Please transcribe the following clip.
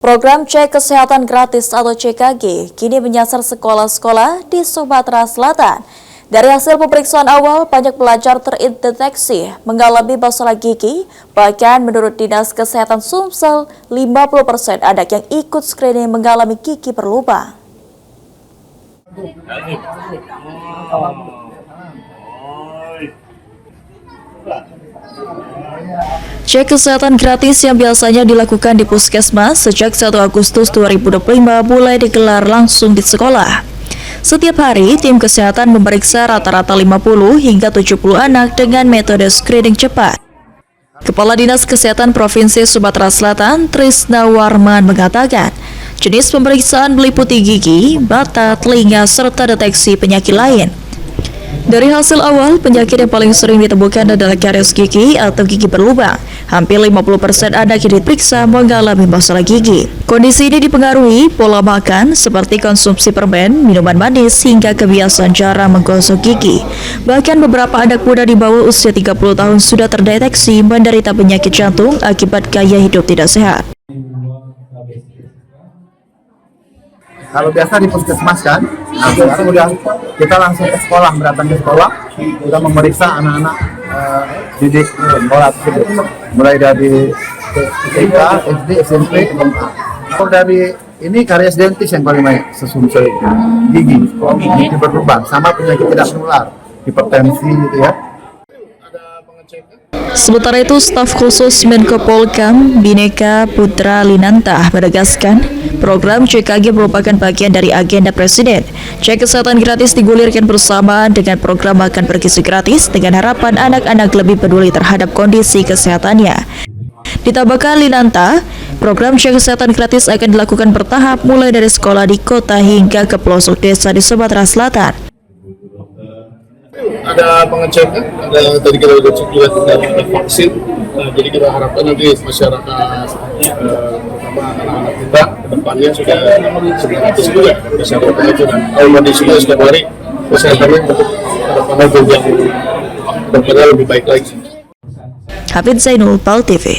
Program Cek Kesehatan Gratis atau CKG kini menyasar sekolah-sekolah di Sumatera Selatan. Dari hasil pemeriksaan awal, banyak pelajar terdeteksi mengalami masalah gigi. Bahkan menurut Dinas Kesehatan Sumsel, 50% anak yang ikut screening mengalami gigi berlubang. Cek kesehatan gratis yang biasanya dilakukan di puskesmas sejak 1 Agustus 2025 mulai digelar langsung di sekolah. Setiap hari, tim kesehatan memeriksa rata-rata 50 hingga 70 anak dengan metode screening cepat. Kepala Dinas Kesehatan Provinsi Sumatera Selatan, Trisna Warman mengatakan, jenis pemeriksaan meliputi gigi, mata, telinga, serta deteksi penyakit lain. Dari hasil awal, penyakit yang paling sering ditemukan adalah karies gigi atau gigi berlubang. Hampir 50% anak yang diperiksa mengalami masalah gigi. Kondisi ini dipengaruhi pola makan seperti konsumsi permen, minuman manis, hingga kebiasaan jarang menggosok gigi. Bahkan beberapa anak muda di bawah usia 30 tahun sudah terdeteksi menderita penyakit jantung akibat gaya hidup tidak sehat. Kalau biasa di puskesmas kan, kemudian kita langsung ke sekolah, datang ke sekolah, kita memeriksa anak-anak didik sekolah tersebut, mulai dari TK, SD, SMP, SMA. Kalau dari ini karies dentis yang paling banyak, sesumsel gigi berlubang, sama penyakit tidak menular, hipertensi gitu ya. Sementara itu, staf khusus Menko Polhukam Bhinneka Putra Linanta menegaskan program CKG merupakan bagian dari agenda Presiden. Cek kesehatan gratis digulirkan bersamaan dengan program makan bergizi gratis dengan harapan anak-anak lebih peduli terhadap kondisi kesehatannya. Ditambahkan Linanta, program cek kesehatan gratis akan dilakukan bertahap mulai dari sekolah di kota hingga ke pelosok desa di Sumatera Selatan. Ada pengecekan, ada tadi kita sudah cek juga tentang vaksin. Jadi kita harapkan nanti masyarakat, terutama anak-anak kita kedepannya sudah gratis juga kesehatan itu, dan kondisinya setiap hari kesehatannya untuk kedepannya lebih baik lagi. Hafid Zainul, PAL TV.